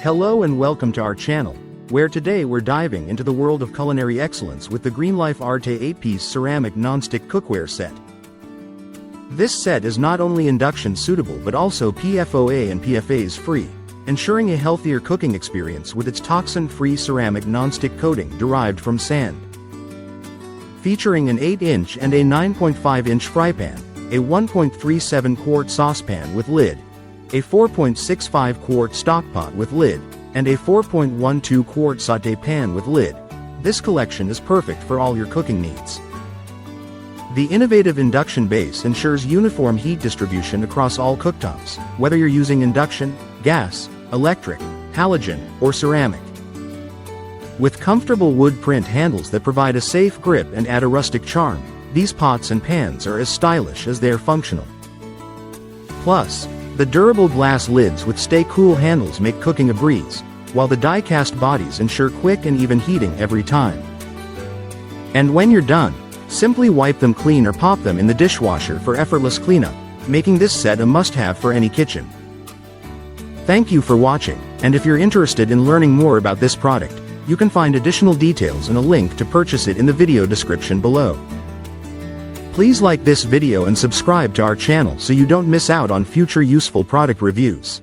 Hello and welcome to our channel, where today we're diving into the world of culinary excellence with the GreenLife Arte 8-piece ceramic non-stick cookware set. This set is not only induction suitable but also PFOA and PFAS free, ensuring a healthier cooking experience with its toxin-free ceramic non-stick coating derived from sand. Featuring an 8-inch and a 9.5-inch fry pan, a 1.37-quart saucepan with lid, a 4.65-quart stock pot with lid, and a 4.12-quart sauté pan with lid, this collection is perfect for all your cooking needs. The innovative induction base ensures uniform heat distribution across all cooktops, whether you're using induction, gas, electric, halogen, or ceramic. With comfortable wood print handles that provide a safe grip and add a rustic charm, these pots and pans are as stylish as they're functional. Plus, the durable glass lids with stay-cool handles make cooking a breeze, while the die-cast bodies ensure quick and even heating every time. And when you're done, simply wipe them clean or pop them in the dishwasher for effortless cleanup, making this set a must-have for any kitchen. Thank you for watching, and if you're interested in learning more about this product, you can find additional details and a link to purchase it in the video description below. Please like this video and subscribe to our channel so you don't miss out on future useful product reviews.